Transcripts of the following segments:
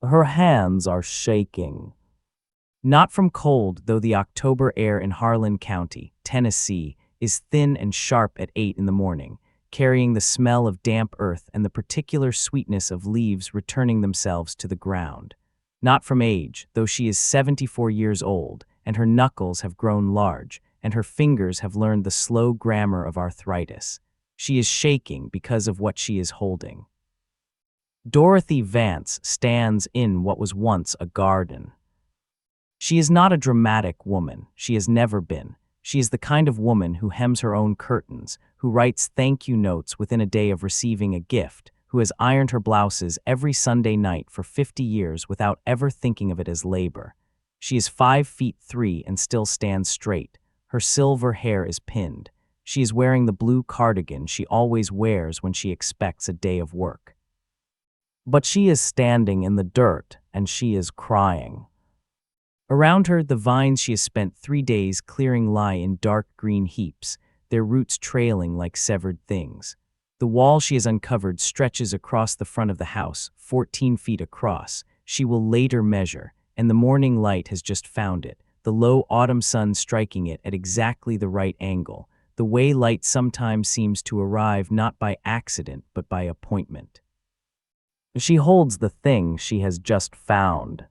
Her hands are shaking. Not from cold, though the October air in Harlan County, Tennessee, is thin and sharp at 8 in the morning, carrying the smell of damp earth and the particular sweetness of leaves returning themselves to the ground. Not from age, though she is 74 years old, and her knuckles have grown large, and her fingers have learned the slow grammar of arthritis. She is shaking because of what she is holding. Dorothy Vance stands in what was once a garden. She is not a dramatic woman. She has never been. She is the kind of woman who hems her own curtains, who writes thank you notes within a day of receiving a gift, who has ironed her blouses every Sunday night for 50 years without ever thinking of it as labor. She is 5'3" and still stands straight. Her silver hair is pinned. She is wearing the blue cardigan she always wears when she expects a day of work. But she is standing in the dirt, and she is crying. Around her, the vines she has spent 3 days clearing lie in dark green heaps, their roots trailing like severed things. The wall she has uncovered stretches across the front of the house, 14 feet across. She will later measure, and the morning light has just found it, the low autumn sun striking it at exactly the right angle, the way light sometimes seems to arrive not by accident but by appointment. She holds the thing she has just found.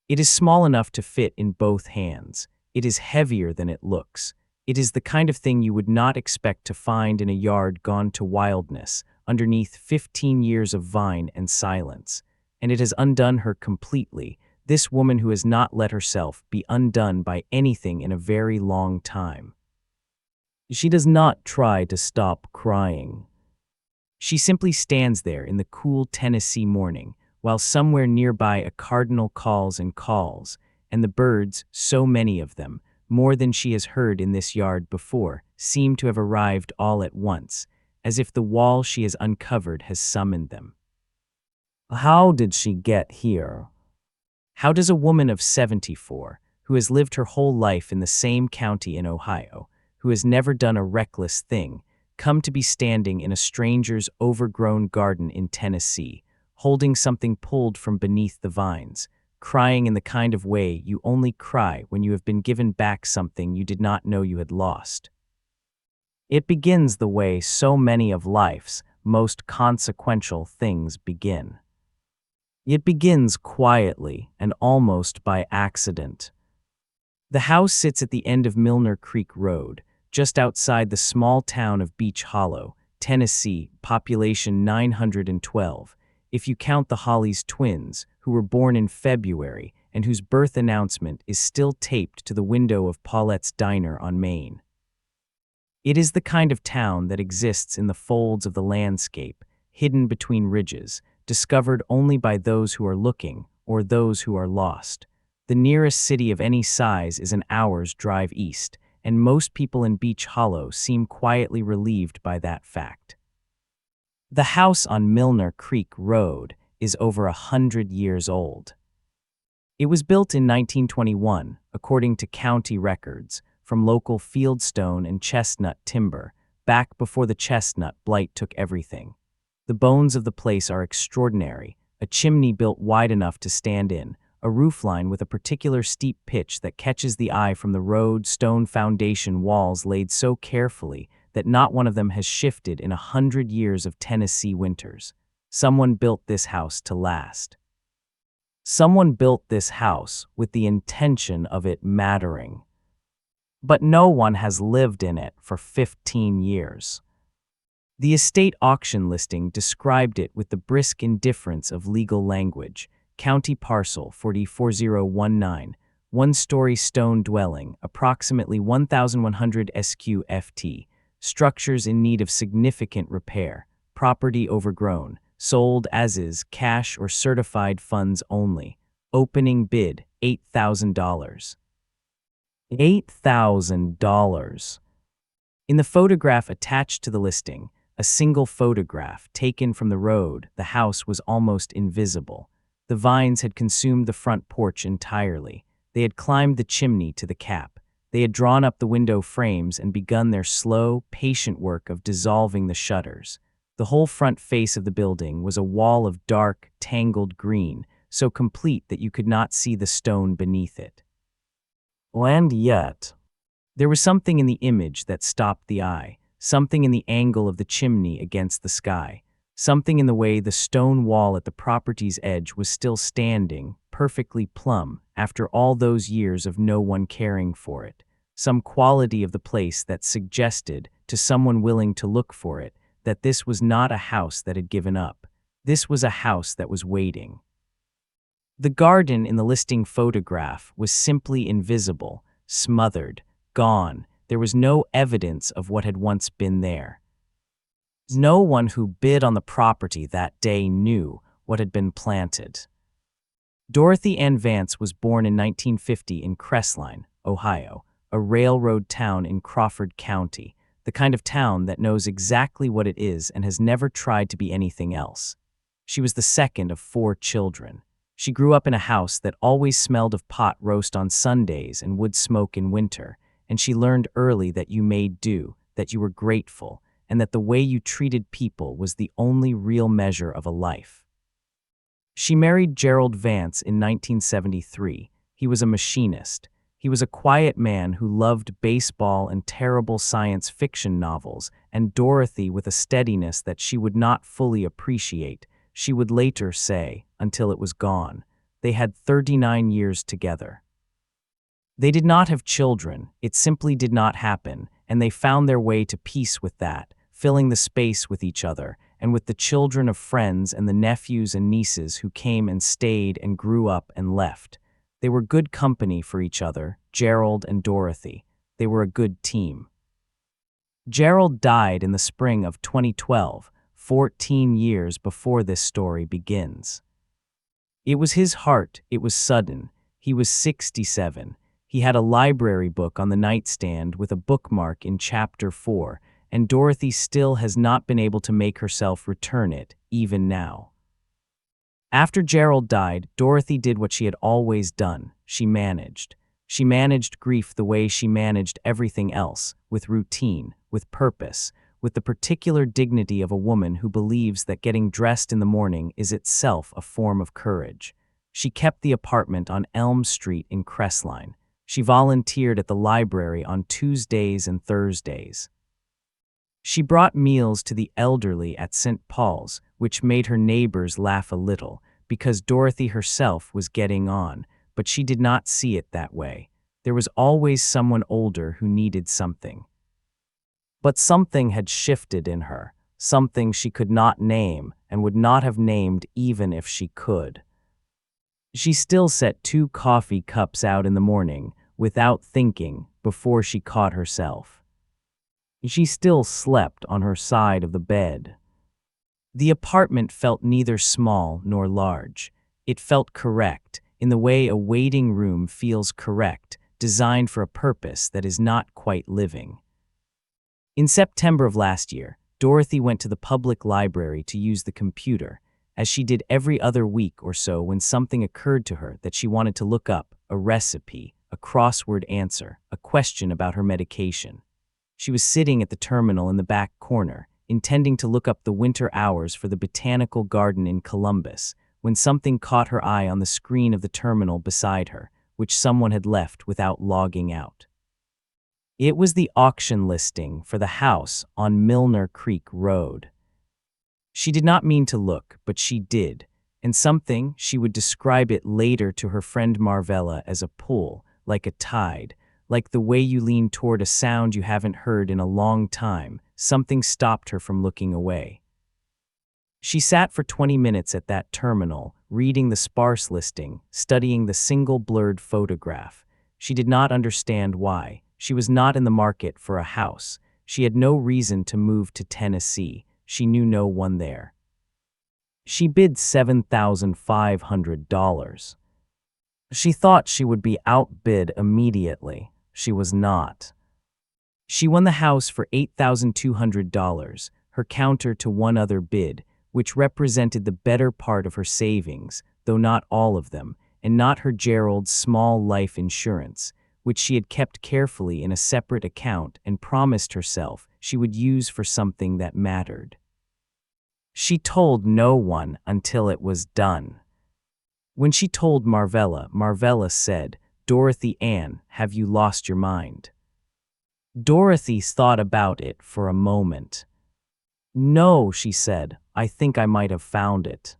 It is small enough to fit in both hands. It is heavier than it looks. It is the kind of thing you would not expect to find in a yard gone to wildness, underneath 15 years of vine and silence. And it has undone her completely, this woman who has not let herself be undone by anything in a very long time. She does not try to stop crying. She simply stands there in the cool Tennessee morning, while somewhere nearby a cardinal calls and calls, and the birds, so many of them, more than she has heard in this yard before, seem to have arrived all at once, as if the wall she has uncovered has summoned them. How did she get here? How does a woman of 74, who has lived her whole life in the same county in Ohio, who has never done a reckless thing, come to be standing in a stranger's overgrown garden in Tennessee, holding something pulled from beneath the vines, crying in the kind of way you only cry when you have been given back something you did not know you had lost? It begins the way so many of life's most consequential things begin. It begins quietly and almost by accident. The house sits at the end of Milner Creek Road, just outside the small town of Beach Hollow, Tennessee, population 912, if you count the Hollies twins, who were born in February and whose birth announcement is still taped to the window of Paulette's Diner on Main. It is the kind of town that exists in the folds of the landscape, hidden between ridges, discovered only by those who are looking or those who are lost. The nearest city of any size is an hour's drive east, and most people in Beach Hollow seem quietly relieved by that fact. The house on Milner Creek Road is over 100 years old. It was built in 1921, according to county records, from local fieldstone and chestnut timber, back before the chestnut blight took everything. The bones of the place are extraordinary, a chimney built wide enough to stand in, a roofline with a particular steep pitch that catches the eye from the road, stone foundation walls laid so carefully that not one of them has shifted in 100 years of Tennessee winters. Someone built this house to last. Someone built this house with the intention of it mattering. But no one has lived in it for 15 years. The estate auction listing described it with the brisk indifference of legal language. County parcel 404019, one-story stone dwelling, approximately 1,100 sq-ft, structures in need of significant repair, property overgrown, sold as is, cash or certified funds only. Opening bid, $8,000. $8,000. In the photograph attached to the listing, a single photograph taken from the road, the house was almost invisible. The vines had consumed the front porch entirely. They had climbed the chimney to the cap. They had drawn up the window frames and begun their slow, patient work of dissolving the shutters. The whole front face of the building was a wall of dark, tangled green, so complete that you could not see the stone beneath it. And yet, there was something in the image that stopped the eye, something in the angle of the chimney against the sky, something in the way the stone wall at the property's edge was still standing, perfectly plumb, after all those years of no one caring for it. Some quality of the place that suggested, to someone willing to look for it, that this was not a house that had given up. This was a house that was waiting. The garden in the listing photograph was simply invisible, smothered, gone. There was no evidence of what had once been there. No one who bid on the property that day knew what had been planted. Dorothy Ann Vance was born in 1950 in Crestline, Ohio, a railroad town in Crawford County, the kind of town that knows exactly what it is and has never tried to be anything else. She was the second of 4 children. She grew up in a house that always smelled of pot roast on Sundays and wood smoke in winter, and she learned early that you made do, that you were grateful, and that the way you treated people was the only real measure of a life. She married Gerald Vance in 1973. He was a machinist. He was a quiet man who loved baseball and terrible science fiction novels, and Dorothy with a steadiness that she would not fully appreciate, she would later say, until it was gone. They had 39 years together. They did not have children, it simply did not happen, and they found their way to peace with that, filling the space with each other, and with the children of friends and the nephews and nieces who came and stayed and grew up and left. They were good company for each other, Gerald and Dorothy. They were a good team. Gerald died in the spring of 2012, 14 years before this story begins. It was his heart, it was sudden. He was 67. He had a library book on the nightstand with a bookmark in chapter 4, and Dorothy still has not been able to make herself return it, even now. After Gerald died, Dorothy did what she had always done. She managed. She managed grief the way she managed everything else, with routine, with purpose, with the particular dignity of a woman who believes that getting dressed in the morning is itself a form of courage. She kept the apartment on Elm Street in Crestline. She volunteered at the library on Tuesdays and Thursdays. She brought meals to the elderly at St. Paul's, which made her neighbors laugh a little, because Dorothy herself was getting on, but she did not see it that way. There was always someone older who needed something. But something had shifted in her, something she could not name and would not have named even if she could. She still set 2 coffee cups out in the morning, without thinking, before she caught herself. She still slept on her side of the bed. The apartment felt neither small nor large. It felt correct, in the way a waiting room feels correct, designed for a purpose that is not quite living. In September of last year, Dorothy went to the public library to use the computer, as she did every other week or so when something occurred to her that she wanted to look up, a recipe, a crossword answer, a question about her medication. She was sitting at the terminal in the back corner, intending to look up the winter hours for the botanical garden in Columbus, when something caught her eye on the screen of the terminal beside her, which someone had left without logging out. It was the auction listing for the house on Milner Creek Road. She did not mean to look, but she did, and she would describe it later to her friend Marvella as a pull, like a tide, like the way you lean toward a sound you haven't heard in a long time. Something stopped her from looking away. She sat for 20 minutes at that terminal, reading the sparse listing, studying the single blurred photograph. She did not understand why. She was not in the market for a house. She had no reason to move to Tennessee. She knew no one there. She bid $7,500. She thought she would be outbid immediately. She was not. She won the house for $8,200, her counter to one other bid, which represented the better part of her savings, though not all of them, and not her Gerald's small life insurance, which she had kept carefully in a separate account and promised herself she would use for something that mattered. She told no one until it was done. When she told Marvella, Marvella said, "Dorothy Ann, have you lost your mind?" Dorothy thought about it for a moment. "No," she said, "I think I might have found it."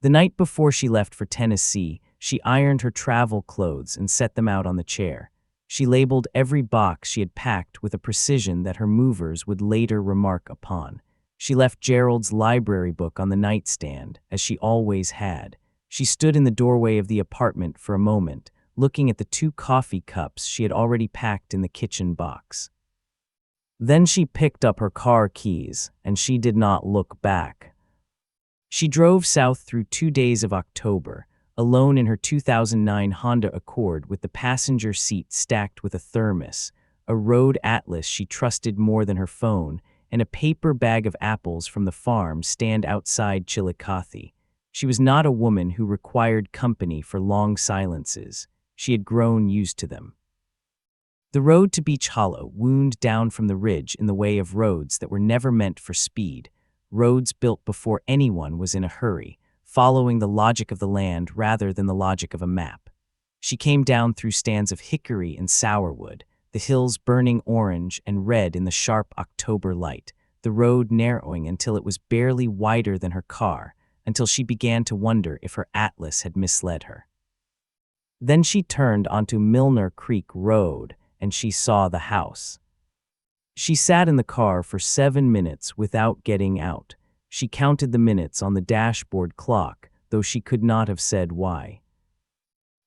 The night before she left for Tennessee, she ironed her travel clothes and set them out on the chair. She labeled every box she had packed with a precision that her movers would later remark upon. She left Gerald's library book on the nightstand, as she always had. She stood in the doorway of the apartment for a moment, looking at the 2 coffee cups she had already packed in the kitchen box. Then she picked up her car keys, and she did not look back. She drove south through 2 days of October, alone in her 2009 Honda Accord with the passenger seat stacked with a thermos, a road atlas she trusted more than her phone, and a paper bag of apples from the farm stand outside Chillicothe. She was not a woman who required company for long silences. She had grown used to them. The road to Beach Hollow wound down from the ridge in the way of roads that were never meant for speed, roads built before anyone was in a hurry, following the logic of the land rather than the logic of a map. She came down through stands of hickory and sourwood, the hills burning orange and red in the sharp October light, the road narrowing until it was barely wider than her car, until she began to wonder if her atlas had misled her. Then she turned onto Milner Creek Road, and she saw the house. She sat in the car for 7 minutes without getting out. She counted the minutes on the dashboard clock, though she could not have said why.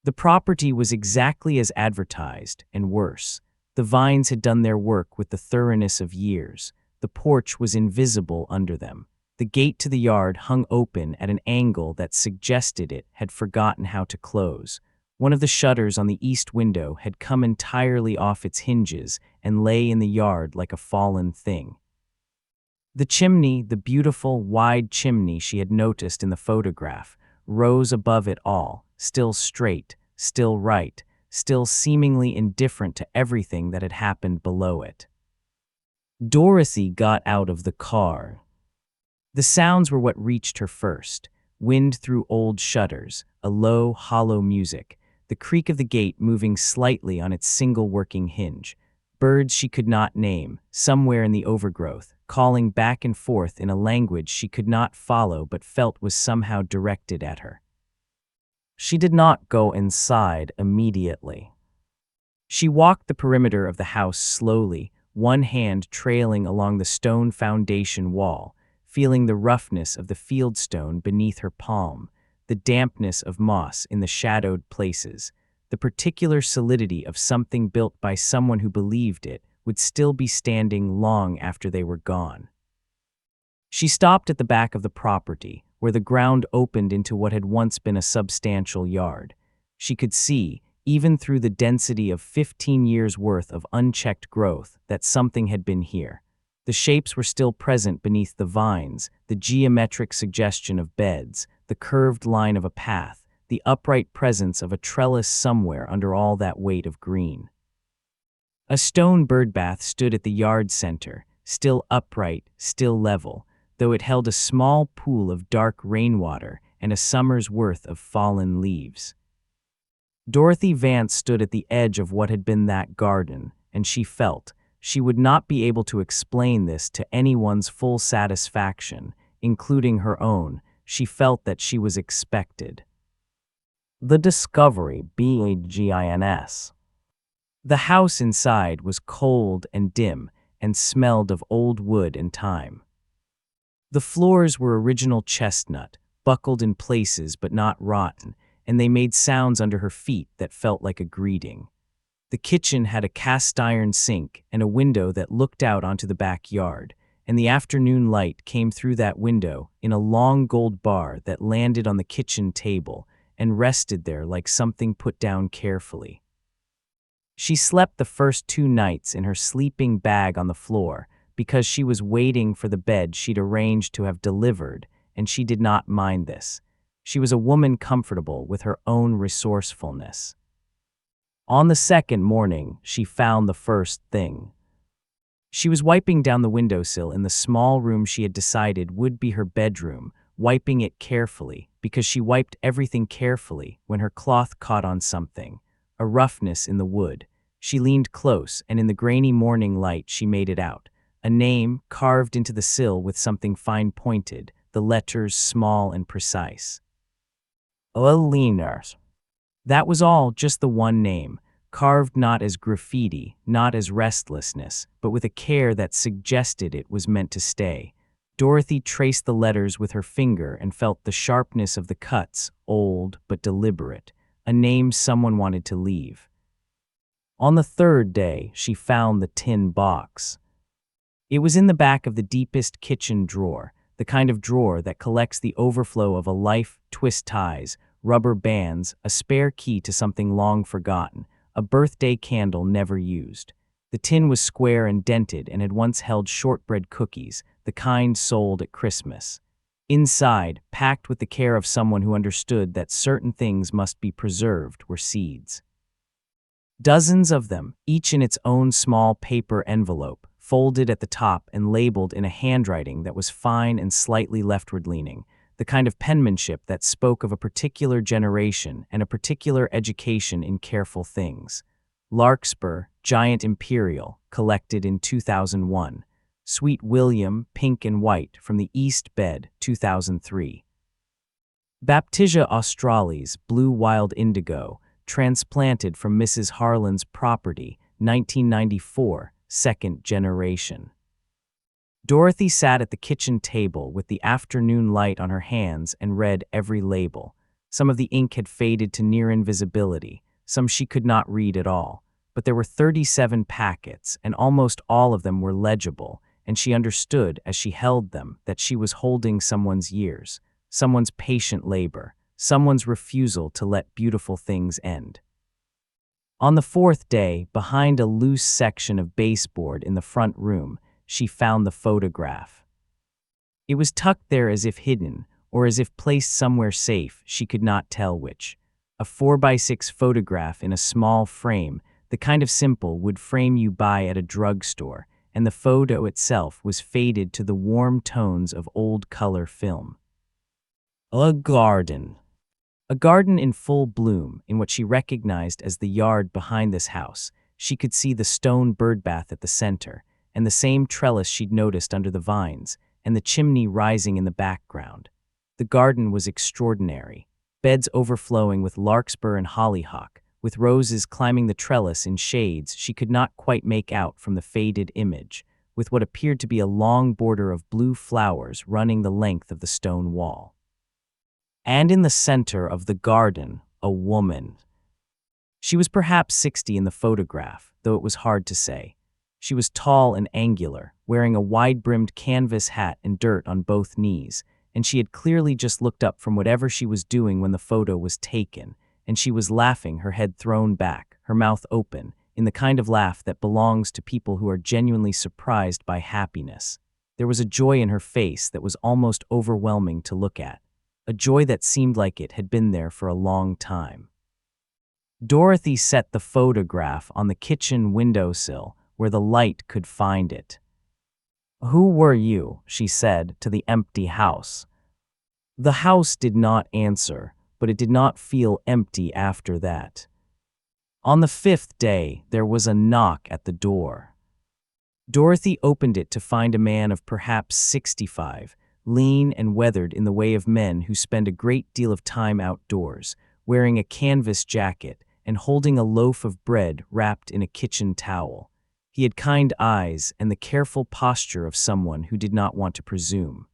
The property was exactly as advertised, and worse. The vines had done their work with the thoroughness of years. The porch was invisible under them. The gate to the yard hung open at an angle that suggested it had forgotten how to close. One of the shutters on the east window had come entirely off its hinges and lay in the yard like a fallen thing. The chimney, the beautiful, wide chimney she had noticed in the photograph, rose above it all, still straight, still right, still seemingly indifferent to everything that had happened below it. Dorothy got out of the car. The sounds were what reached her first: wind through old shutters, a low, hollow music, the creak of the gate moving slightly on its single working hinge, birds she could not name, somewhere in the overgrowth, calling back and forth in a language she could not follow but felt was somehow directed at her. She did not go inside immediately. She walked the perimeter of the house slowly, one hand trailing along the stone foundation wall, feeling the roughness of the fieldstone beneath her palm, the dampness of moss in the shadowed places, the particular solidity of something built by someone who believed it would still be standing long after they were gone. She stopped at the back of the property, where the ground opened into what had once been a substantial yard. She could see, even through the density of 15 years' worth of unchecked growth, that something had been here. The shapes were still present beneath the vines, the geometric suggestion of beds, the curved line of a path, the upright presence of a trellis somewhere under all that weight of green. A stone birdbath stood at the yard center, still upright, still level, though it held a small pool of dark rainwater and a summer's worth of fallen leaves. Dorothy Vance stood at the edge of what had been that garden, and she felt she would not be able to explain this to anyone's full satisfaction, including her own. She felt that she was expected. The discovery, BAGINS. The house inside was cold and dim and smelled of old wood and time. The floors were original chestnut, buckled in places but not rotten, and they made sounds under her feet that felt like a greeting. The kitchen had a cast-iron sink and a window that looked out onto the backyard, and the afternoon light came through that window in a long gold bar that landed on the kitchen table and rested there like something put down carefully. She slept the first 2 nights in her sleeping bag on the floor because she was waiting for the bed she'd arranged to have delivered, and she did not mind this. She was a woman comfortable with her own resourcefulness. On the second morning, she found the first thing. She was wiping down the windowsill in the small room she had decided would be her bedroom, wiping it carefully, because she wiped everything carefully when her cloth caught on something, a roughness in the wood. She leaned close, and in the grainy morning light she made it out. A name carved into the sill with something fine-pointed, the letters small and precise. Liners. That was all, just the one name, carved not as graffiti, not as restlessness, but with a care that suggested it was meant to stay. Dorothy traced the letters with her finger and felt the sharpness of the cuts, old but deliberate, a name someone wanted to leave. On the third day, she found the tin box. It was in the back of the deepest kitchen drawer, the kind of drawer that collects the overflow of a life, twist ties, rubber bands, a spare key to something long forgotten, a birthday candle never used. The tin was square and dented and had once held shortbread cookies, the kind sold at Christmas. Inside, packed with the care of someone who understood that certain things must be preserved, were seeds. Dozens of them, each in its own small paper envelope, folded at the top and labeled in a handwriting that was fine and slightly leftward-leaning, the kind of penmanship that spoke of a particular generation and a particular education in careful things. Larkspur, Giant Imperial, collected in 2001. Sweet William, Pink and White, from the East Bed, 2003. Baptisia australis, Blue Wild Indigo, transplanted from Mrs. Harlan's property, 1994, second generation. Dorothy sat at the kitchen table with the afternoon light on her hands and read every label. Some of the ink had faded to near invisibility, some she could not read at all, but there were 37 packets, and almost all of them were legible, and she understood as she held them that she was holding someone's years, someone's patient labor, someone's refusal to let beautiful things end. On the fourth day, behind a loose section of baseboard in the front room, she found the photograph. It was tucked there as if hidden, or as if placed somewhere safe, she could not tell which. A 4x6 photograph in a small frame, the kind of simple wood frame you buy at a drugstore, and the photo itself was faded to the warm tones of old color film. A garden. A garden in full bloom, in what she recognized as the yard behind this house. She could see the stone birdbath at the center, and the same trellis she'd noticed under the vines, and the chimney rising in the background. The garden was extraordinary, beds overflowing with larkspur and hollyhock, with roses climbing the trellis in shades she could not quite make out from the faded image, with what appeared to be a long border of blue flowers running the length of the stone wall. And in the center of the garden, a woman. She was perhaps 60 in the photograph, though it was hard to say. She was tall and angular, wearing a wide-brimmed canvas hat and dirt on both knees, and she had clearly just looked up from whatever she was doing when the photo was taken, and she was laughing, her head thrown back, her mouth open, in the kind of laugh that belongs to people who are genuinely surprised by happiness. There was a joy in her face that was almost overwhelming to look at, a joy that seemed like it had been there for a long time. Dorothy set the photograph on the kitchen windowsill where the light could find it. "Who were you?" she said to the empty house. The house did not answer, but it did not feel empty after that. On the fifth day, there was a knock at the door. Dorothy opened it to find a man of perhaps 65, lean and weathered in the way of men who spend a great deal of time outdoors, wearing a canvas jacket and holding a loaf of bread wrapped in a kitchen towel. He had kind eyes and the careful posture of someone who did not want to presume.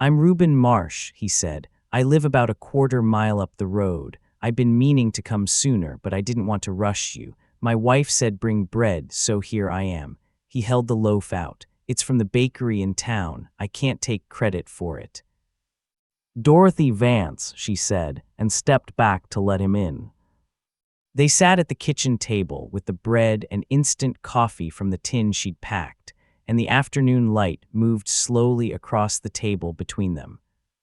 "I'm Reuben Marsh," he said. "I live about a quarter-mile up the road. I've been meaning to come sooner, but I didn't want to rush you. My wife said bring bread, so here I am." He held the loaf out. "It's from the bakery in town. I can't take credit for it." "Dorothy Vance," she said, and stepped back to let him in. They sat at the kitchen table with the bread and instant coffee from the tin she'd packed, and the afternoon light moved slowly across the table between them.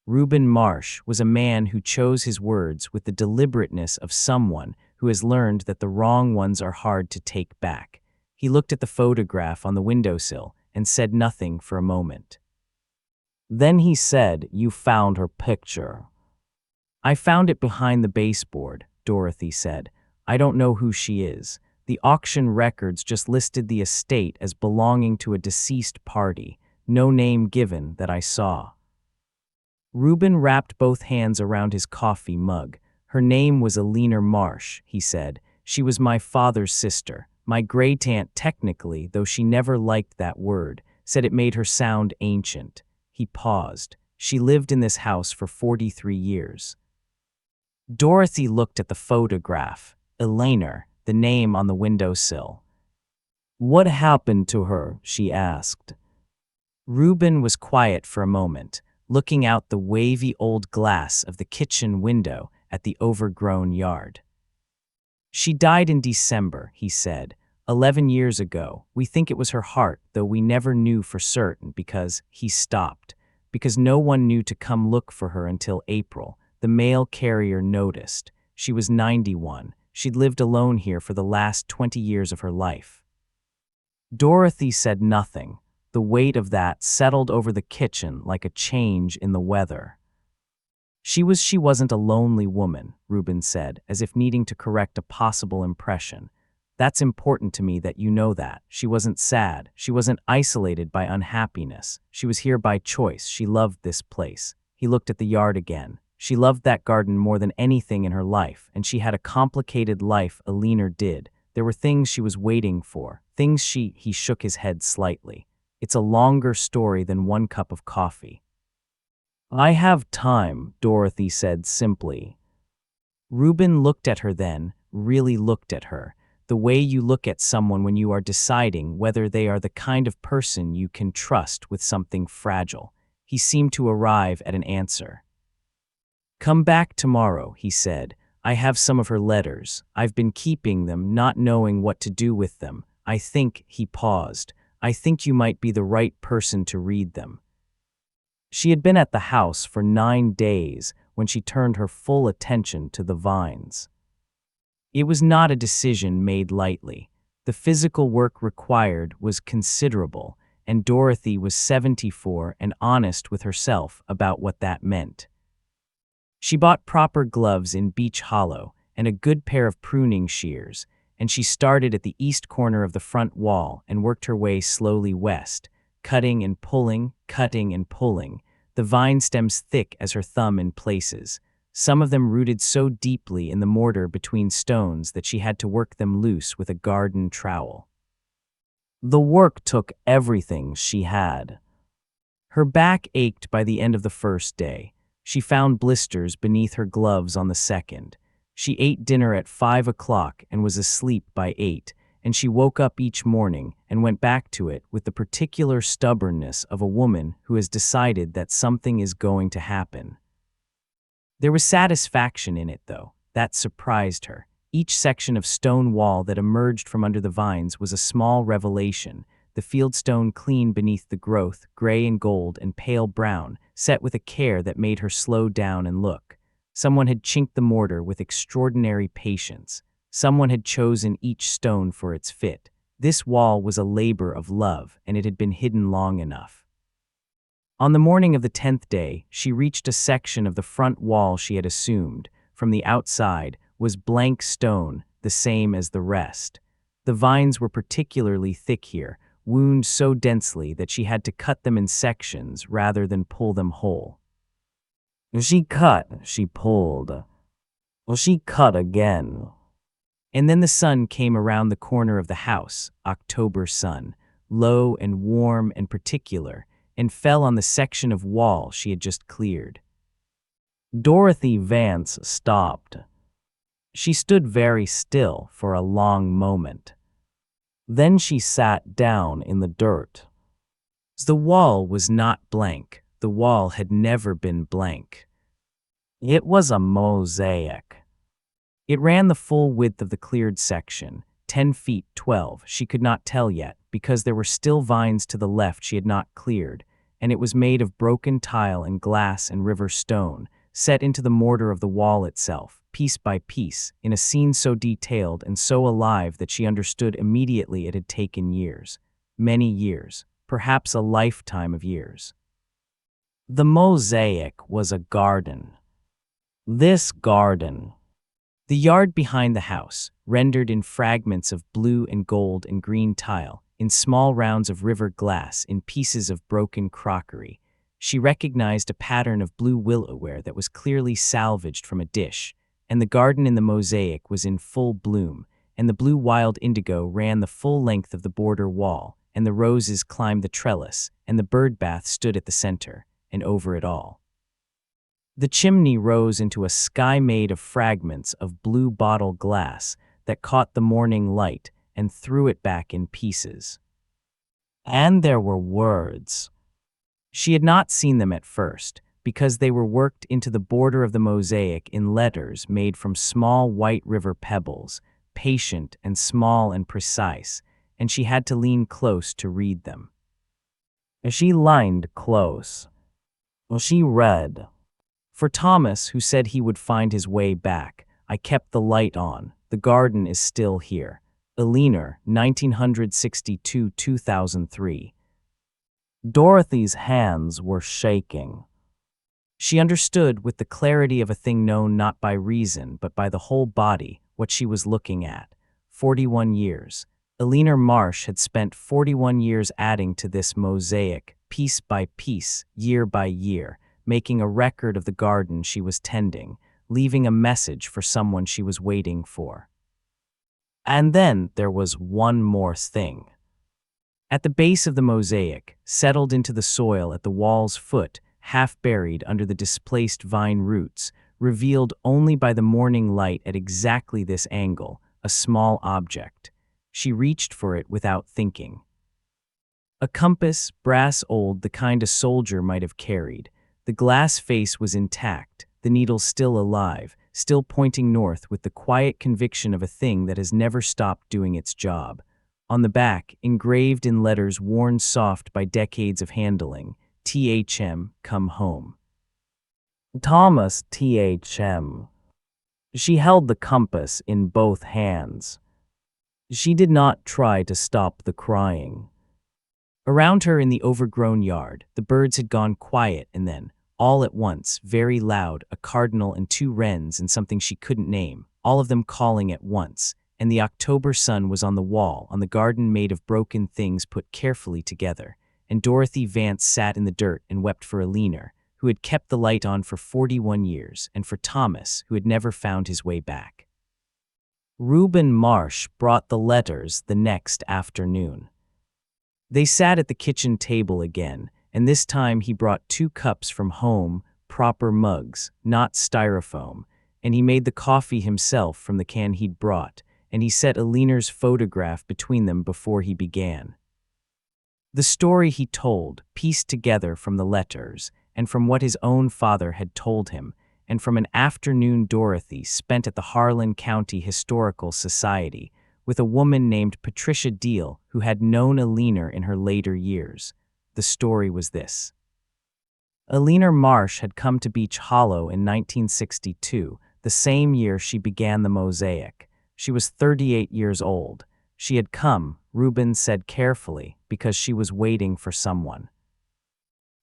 Reuben Marsh was a man who chose his words with the deliberateness of someone who has learned that the wrong ones are hard to take back. He looked at the photograph on the windowsill and said nothing for a moment. Then he said, "You found her picture." I found it behind the baseboard, Dorothy said. I don't know who she is. The auction records just listed the estate as belonging to a deceased party. No name given that I saw. Reuben wrapped both hands around his coffee mug. Her name was Alina Marsh, he said. She was my father's sister. My great-aunt technically, though she never liked that word, said it made her sound ancient. He paused. She lived in this house for 43 years. Dorothy looked at the photograph. Elena, the name on the windowsill. What happened to her? She asked. Reuben was quiet for a moment, looking out the wavy old glass of the kitchen window at the overgrown yard. She died in December, he said. 11 years ago. We think it was her heart, though we never knew for certain because he stopped. Because no one knew to come look for her until April. The mail carrier noticed. She was 91. She'd lived alone here for the last 20 years of her life. Dorothy said nothing. The weight of that settled over the kitchen like a change in the weather. She wasn't a lonely woman, Reuben said, as if needing to correct a possible impression. That's important to me that you know that. She wasn't sad. She wasn't isolated by unhappiness. She was here by choice. She loved this place. He looked at the yard again. She loved that garden more than anything in her life, and she had a complicated life Alina did. There were things she was waiting for, he shook his head slightly. It's a longer story than one cup of coffee. I have time, Dorothy said simply. Reuben looked at her then, really looked at her, the way you look at someone when you are deciding whether they are the kind of person you can trust with something fragile. He seemed to arrive at an answer. Come back tomorrow, he said. I have some of her letters. I've been keeping them, not knowing what to do with them. I think, he paused, I think you might be the right person to read them. She had been at the house for 9 days when she turned her full attention to the vines. It was not a decision made lightly. The physical work required was considerable, and Dorothy was 74 and honest with herself about what that meant. She bought proper gloves in Beech Hollow and a good pair of pruning shears, and she started at the east corner of the front wall and worked her way slowly west, cutting and pulling, the vine stems thick as her thumb in places, some of them rooted so deeply in the mortar between stones that she had to work them loose with a garden trowel. The work took everything she had. Her back ached by the end of the first day. She found blisters beneath her gloves on the second. She ate dinner at 5 o'clock and was asleep by 8, and she woke up each morning and went back to it with the particular stubbornness of a woman who has decided that something is going to happen. There was satisfaction in it, though. That surprised her. Each section of stone wall that emerged from under the vines was a small revelation, the fieldstone clean beneath the growth, gray and gold and pale brown, set with a care that made her slow down and look. Someone had chinked the mortar with extraordinary patience. Someone had chosen each stone for its fit. This wall was a labor of love, and it had been hidden long enough. On the morning of the 10th day, she reached a section of the front wall she had assumed, from the outside, was blank stone, the same as the rest. The vines were particularly thick here, wound so densely that she had to cut them in sections rather than pull them whole. She cut, she pulled. She cut again. And then the sun came around the corner of the house, October sun, low and warm and particular, and fell on the section of wall she had just cleared. Dorothy Vance stopped. She stood very still for a long moment. Then she sat down in the dirt. The wall was not blank. The wall had never been blank. It was a mosaic. It ran the full width of the cleared section, 10 feet 12, she could not tell yet, because there were still vines to the left she had not cleared, and it was made of broken tile and glass and river stone, set into the mortar of the wall itself, piece by piece, in a scene so detailed and so alive that she understood immediately it had taken years. Many years, perhaps a lifetime of years. The mosaic was a garden. This garden. The yard behind the house, rendered in fragments of blue and gold and green tile, in small rounds of river glass, in pieces of broken crockery. She recognized a pattern of blue willowware that was clearly salvaged from a dish, and the garden in the mosaic was in full bloom, and the blue wild indigo ran the full length of the border wall, and the roses climbed the trellis, and the bird bath stood at the center, and over it all. The chimney rose into a sky made of fragments of blue bottle glass that caught the morning light and threw it back in pieces. And there were words. She had not seen them at first, because they were worked into the border of the mosaic in letters made from small white river pebbles, patient and small and precise, and she had to lean close to read them. As she leaned close, she read, "For Thomas, who said he would find his way back, I kept the light on. The garden is still here. Eleanor, 1962-2003. Dorothy's hands were shaking. She understood with the clarity of a thing known not by reason but by the whole body what she was looking at. 41 years. Eleanor Marsh had spent 41 years adding to this mosaic, piece by piece, year by year, making a record of the garden she was tending, leaving a message for someone she was waiting for. And then there was one more thing. At the base of the mosaic, settled into the soil at the wall's foot, half buried under the displaced vine roots, revealed only by the morning light at exactly this angle, a small object. She reached for it without thinking. A compass, brass old, the kind a soldier might have carried. The glass face was intact, the needle still alive, still pointing north with the quiet conviction of a thing that has never stopped doing its job. On the back, engraved in letters worn soft by decades of handling, THM, come home. Thomas THM. She held the compass in both hands. She did not try to stop the crying. Around her in the overgrown yard, the birds had gone quiet, and then, all at once, very loud, a cardinal and two wrens and something she couldn't name, all of them calling at once, and the October sun was on the wall, on the garden made of broken things put carefully together, and Dorothy Vance sat in the dirt and wept for Eleanor, who had kept the light on for 41 years, and for Thomas, who had never found his way back. Reuben Marsh brought the letters the next afternoon. They sat at the kitchen table again, and this time he brought 2 cups from home, proper mugs, not styrofoam, and he made the coffee himself from the can he'd brought, and he set Eleanor's photograph between them before he began. The story he told, pieced together from the letters, and from what his own father had told him, and from an afternoon Dorothy spent at the Harlan County Historical Society, with a woman named Patricia Deal who had known Eleanor in her later years. The story was this. Eleanor Marsh had come to Beach Hollow in 1962, the same year she began the mosaic. She was 38 years old. She had come, Reuben said carefully, because she was waiting for someone.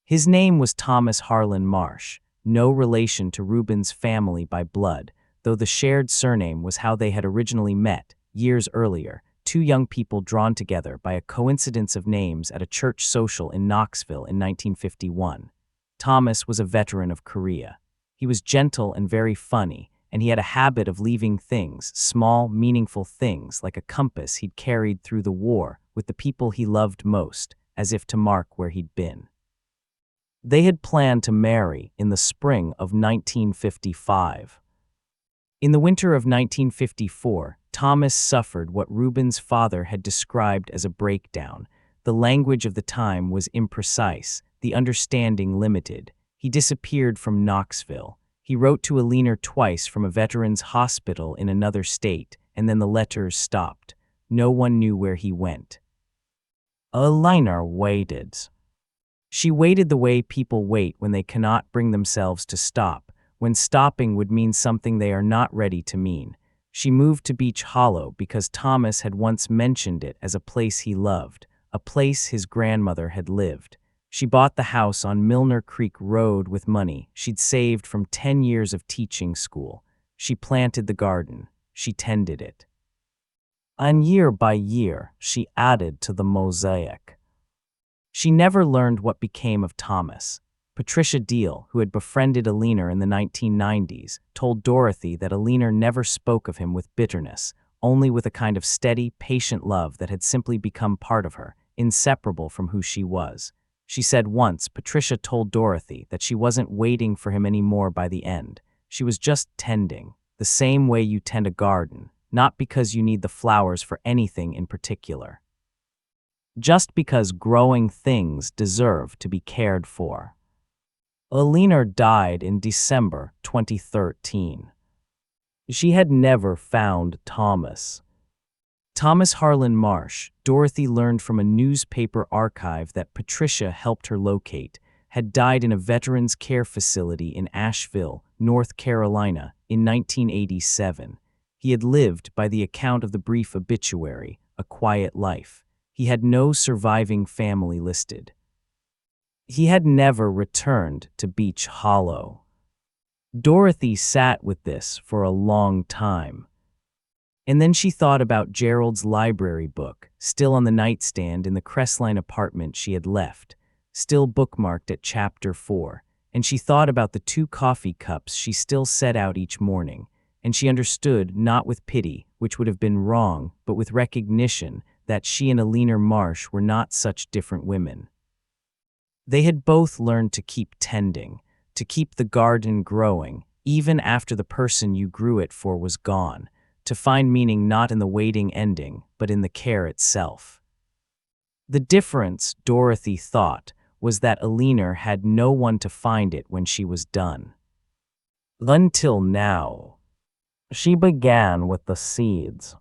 His name was Thomas Harlan Marsh, no relation to Reuben's family by blood, though the shared surname was how they had originally met. Years earlier, 2 young people drawn together by a coincidence of names at a church social in Knoxville in 1951. Thomas was a veteran of Korea. He was gentle and very funny, and he had a habit of leaving things, small, meaningful things like a compass he'd carried through the war, with the people he loved most, as if to mark where he'd been. They had planned to marry in the spring of 1955. In the winter of 1954, Thomas suffered what Reuben's father had described as a breakdown. The language of the time was imprecise, the understanding limited. He disappeared from Knoxville. He wrote to Eleanor twice from a veteran's hospital in another state, and then the letters stopped. No one knew where he went. Eleanor waited. She waited the way people wait when they cannot bring themselves to stop, when stopping would mean something they are not ready to mean. She moved to Beach Hollow because Thomas had once mentioned it as a place he loved, a place his grandmother had lived. She bought the house on Milner Creek Road with money she'd saved from 10 years of teaching school. She planted the garden. She tended it. And year by year, she added to the mosaic. She never learned what became of Thomas. Patricia Deal, who had befriended Alina in the 1990s, told Dorothy that Alina never spoke of him with bitterness, only with a kind of steady, patient love that had simply become part of her, inseparable from who she was. She said once Patricia told Dorothy that she wasn't waiting for him anymore by the end. She was just tending, the same way you tend a garden, not because you need the flowers for anything in particular. Just because growing things deserve to be cared for. Alina died in December 2013. She had never found Thomas. Thomas Harlan Marsh, Dorothy learned from a newspaper archive that Patricia helped her locate, had died in a veterans care facility in Asheville, North Carolina, in 1987. He had lived, by the account of the brief obituary, a quiet life. He had no surviving family listed. He had never returned to Beach Hollow. Dorothy sat with this for a long time. And then she thought about Gerald's library book, still on the nightstand in the Crestline apartment she had left, still bookmarked at chapter 4, and she thought about the 2 coffee cups she still set out each morning, and she understood, not with pity, which would have been wrong, but with recognition, that she and Alina Marsh were not such different women. They had both learned to keep tending, to keep the garden growing, even after the person you grew it for was gone, to find meaning not in the waiting ending, but in the care itself. The difference, Dorothy thought, was that Alina had no one to find it when she was done. Until now. She began with the seeds.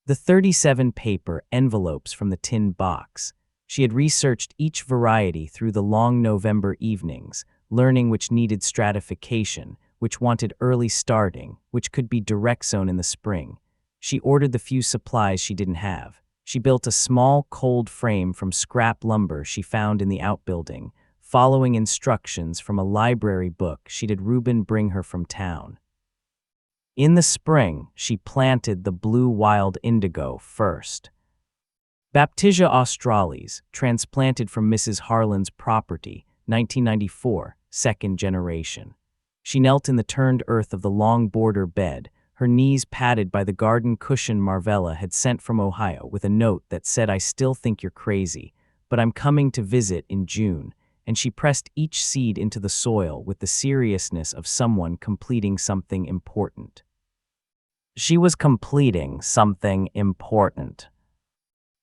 The 37 paper envelopes from the tin box. She had researched each variety through the long November evenings, learning which needed stratification, which wanted early starting, which could be direct sown in the spring. She ordered the few supplies she didn't have. She built a small, cold frame from scrap lumber she found in the outbuilding, following instructions from a library book she'd had Reuben bring her from town. In the spring, she planted the blue wild indigo first. Baptisia australis, transplanted from Mrs. Harlan's property, 1994, second generation. She knelt in the turned earth of the long border bed, her knees padded by the garden cushion Marvella had sent from Ohio with a note that said, "I still think you're crazy, but I'm coming to visit in June," and she pressed each seed into the soil with the seriousness of someone completing something important. She was completing something important.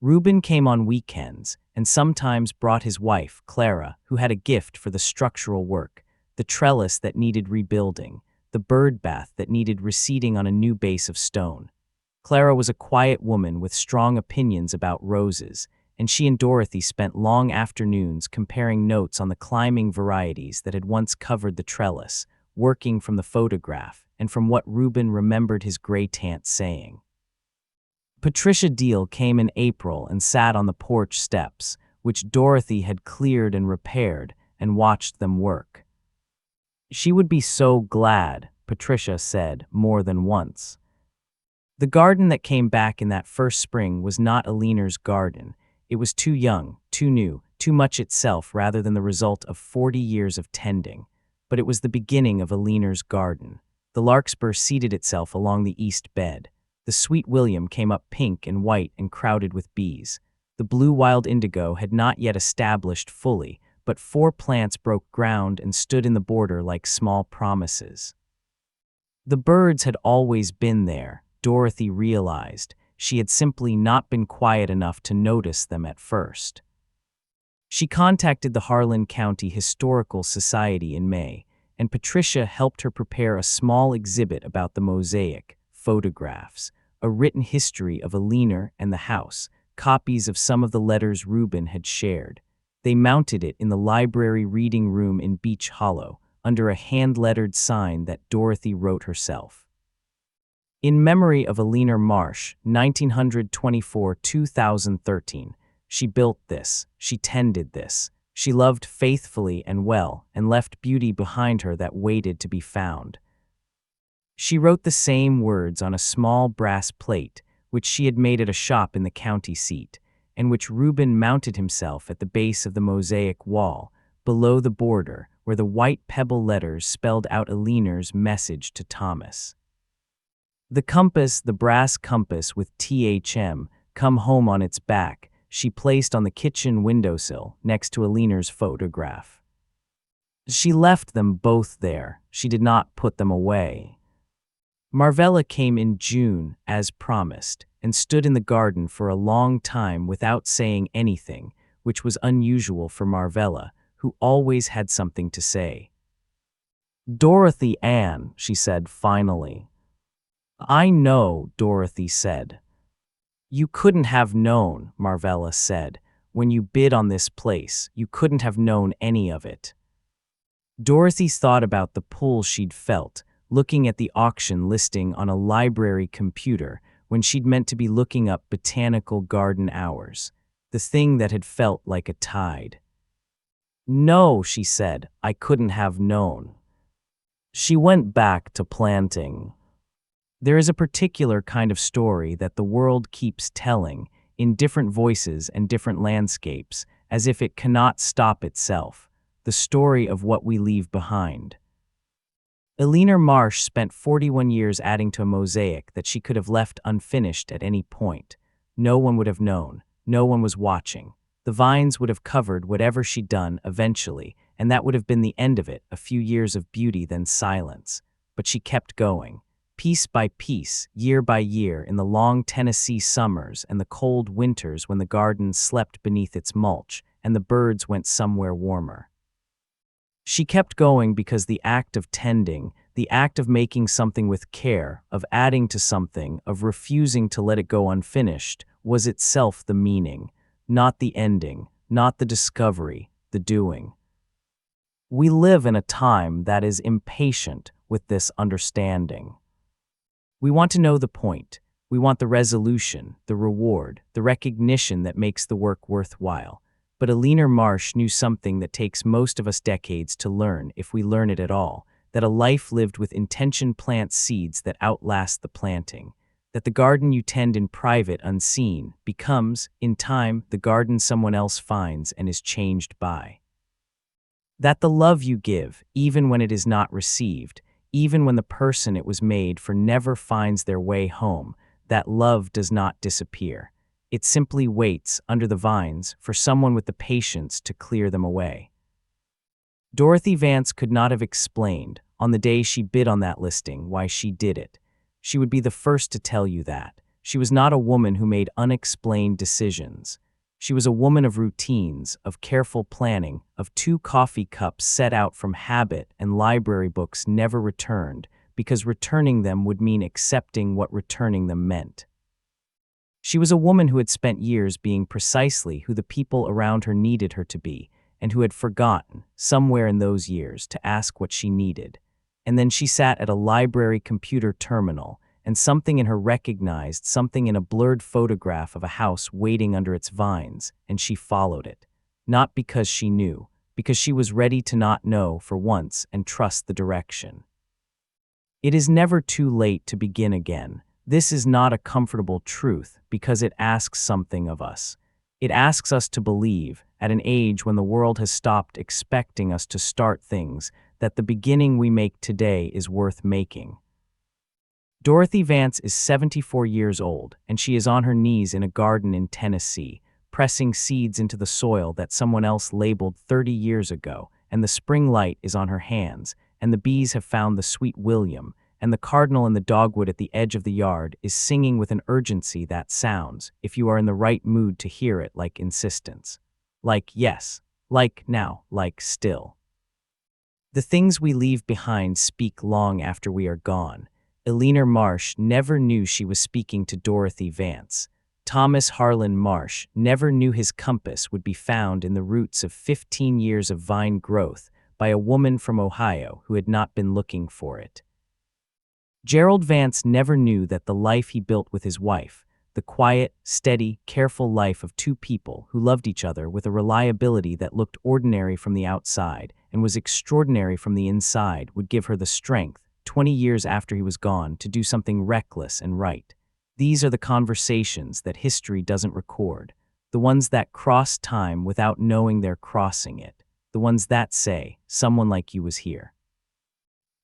Reuben came on weekends and sometimes brought his wife, Clara, who had a gift for the structural work, the trellis that needed rebuilding, the bird bath that needed reseating on a new base of stone. Clara was a quiet woman with strong opinions about roses, and she and Dorothy spent long afternoons comparing notes on the climbing varieties that had once covered the trellis, working from the photograph and from what Reuben remembered his great-aunt saying. Patricia Deal came in April and sat on the porch steps, which Dorothy had cleared and repaired, and watched them work. She would be so glad, Patricia said more than once. The garden that came back in that first spring was not Alina's garden. It was too young, too new, too much itself rather than the result of 40 years of tending. But it was the beginning of Alina's garden. The larkspur seated itself along the east bed. The sweet William came up pink and white and crowded with bees. The blue wild indigo had not yet established fully, but 4 plants broke ground and stood in the border like small promises. The birds had always been there, Dorothy realized. She had simply not been quiet enough to notice them at first. She contacted the Harlan County Historical Society in May, and Patricia helped her prepare a small exhibit about the mosaic, photographs, a written history of Alina and the house, copies of some of the letters Reuben had shared. They mounted it in the library reading room in Beach Hollow, under a hand-lettered sign that Dorothy wrote herself. In memory of Alina Marsh, 1924-2013, she built this, she tended this, She loved faithfully and well, and left beauty behind her that waited to be found. She wrote the same words on a small brass plate, which she had made at a shop in the county seat, and which Reuben mounted himself at the base of the mosaic wall, below the border, where the white pebble letters spelled out Eleanor's message to Thomas. The compass, the brass compass with THM, come home on its back, she placed on the kitchen windowsill next to Eleanor's photograph. She left them both there. She did not put them away. Marvella came in June, as promised, and stood in the garden for a long time without saying anything, which was unusual for Marvella, who always had something to say. "Dorothy Ann," she said finally. "I know," Dorothy said. "You couldn't have known," Marvella said. "When you bid on this place, you couldn't have known any of it." Dorothy thought about the pull she'd felt, looking at the auction listing on a library computer when she'd meant to be looking up botanical garden hours, the thing that had felt like a tide. "No," she said, "I couldn't have known." She went back to planting. There is a particular kind of story that the world keeps telling, in different voices and different landscapes, as if it cannot stop itself, the story of what we leave behind. Eleanor Marsh spent 41 years adding to a mosaic that she could have left unfinished at any point. No one would have known. No one was watching. The vines would have covered whatever she'd done eventually, and that would have been the end of it, a few years of beauty, then silence. But she kept going. Piece by piece, year by year, in the long Tennessee summers and the cold winters when the garden slept beneath its mulch and the birds went somewhere warmer. She kept going because the act of tending, the act of making something with care, of adding to something, of refusing to let it go unfinished, was itself the meaning, not the ending, not the discovery, the doing. We live in a time that is impatient with this understanding. We want to know the point. We want the resolution, the reward, the recognition that makes the work worthwhile. But Eleanor Marsh knew something that takes most of us decades to learn, if we learn it at all, that a life lived with intention plants seeds that outlast the planting, that the garden you tend in private unseen becomes, in time, the garden someone else finds and is changed by. That the love you give, even when it is not received, even when the person it was made for never finds their way home, that love does not disappear. It simply waits under the vines for someone with the patience to clear them away. Dorothy Vance could not have explained, on the day she bid on that listing, why she did it. She would be the first to tell you that. She was not a woman who made unexplained decisions. She was a woman of routines, of careful planning, of 2 coffee cups set out from habit and library books never returned, because returning them would mean accepting what returning them meant. She was a woman who had spent years being precisely who the people around her needed her to be, and who had forgotten, somewhere in those years, to ask what she needed. And then she sat at a library computer terminal, and something in her recognized something in a blurred photograph of a house waiting under its vines, and she followed it. Not because she knew, because she was ready to not know for once and trust the direction. It is never too late to begin again. This is not a comfortable truth because it asks something of us. It asks us to believe, at an age when the world has stopped expecting us to start things, that the beginning we make today is worth making. Dorothy Vance is 74 years old, and she is on her knees in a garden in Tennessee, pressing seeds into the soil that someone else labeled 30 years ago, and the spring light is on her hands, and the bees have found the sweet William, and the cardinal in the dogwood at the edge of the yard is singing with an urgency that sounds, if you are in the right mood to hear it, like insistence. Like yes, like now, like still. The things we leave behind speak long after we are gone. Eleanor Marsh never knew she was speaking to Dorothy Vance. Thomas Harlan Marsh never knew his compass would be found in the roots of 15 years of vine growth by a woman from Ohio who had not been looking for it. Gerald Vance never knew that the life he built with his wife, the quiet, steady, careful life of two people who loved each other with a reliability that looked ordinary from the outside and was extraordinary from the inside would give her the strength, 20 years after he was gone, to do something reckless and right. These are the conversations that history doesn't record, the ones that cross time without knowing they're crossing it, the ones that say, someone like you was here.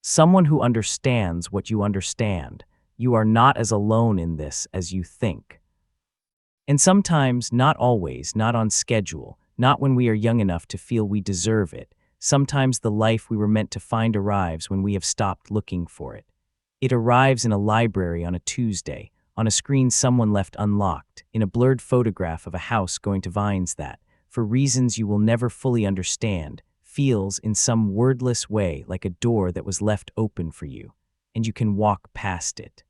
Someone who understands what you understand. You are not as alone in this as you think. And sometimes, not always, not on schedule, not when we are young enough to feel we deserve it, sometimes the life we were meant to find arrives when we have stopped looking for it. It arrives in a library on a Tuesday, on a screen someone left unlocked, in a blurred photograph of a house going to vines that, for reasons you will never fully understand, feels in some wordless way like a door that was left open for you, and you can walk past it.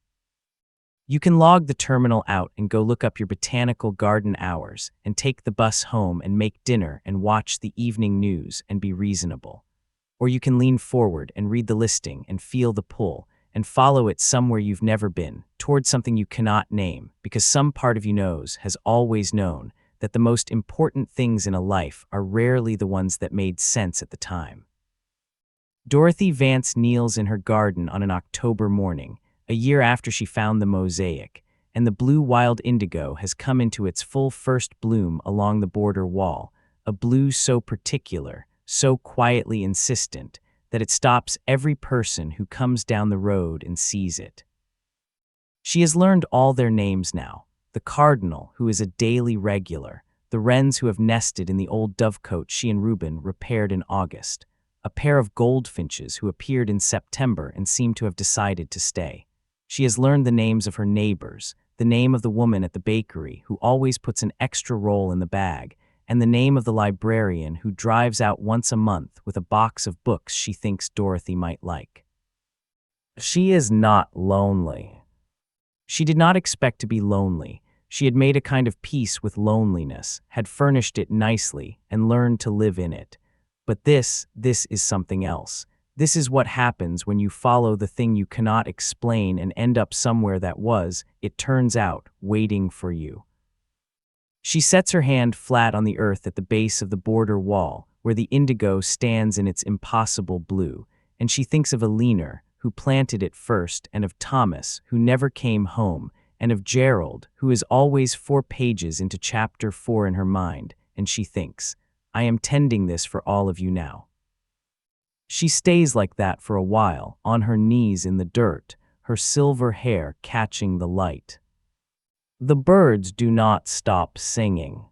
You can log the terminal out and go look up your botanical garden hours and take the bus home and make dinner and watch the evening news and be reasonable. Or you can lean forward and read the listing and feel the pull and follow it somewhere you've never been, towards something you cannot name, because some part of you has always known that the most important things in a life are rarely the ones that made sense at the time. Dorothy Vance kneels in her garden on an October morning, a year after she found the mosaic, and the blue wild indigo has come into its full first bloom along the border wall, a blue so particular, so quietly insistent, that it stops every person who comes down the road and sees it. She has learned all their names now, the cardinal, who is a daily regular, the wrens who have nested in the old dovecote she and Reuben repaired in August, a pair of goldfinches who appeared in September and seemed to have decided to stay. She has learned the names of her neighbors, the name of the woman at the bakery who always puts an extra roll in the bag, and the name of the librarian who drives out once a month with a box of books she thinks Dorothy might like. She is not lonely. She did not expect to be lonely. She had made a kind of peace with loneliness, had furnished it nicely, and learned to live in it. But this is something else. This is what happens when you follow the thing you cannot explain and end up somewhere that was, it turns out, waiting for you. She sets her hand flat on the earth at the base of the border wall, where the indigo stands in its impossible blue, and she thinks of Alina, who planted it first, and of Thomas, who never came home, and of Gerald, who is always 4 pages into chapter 4 in her mind, and she thinks, I am tending this for all of you now. She stays like that for a while, on her knees in the dirt, her silver hair catching the light. The birds do not stop singing.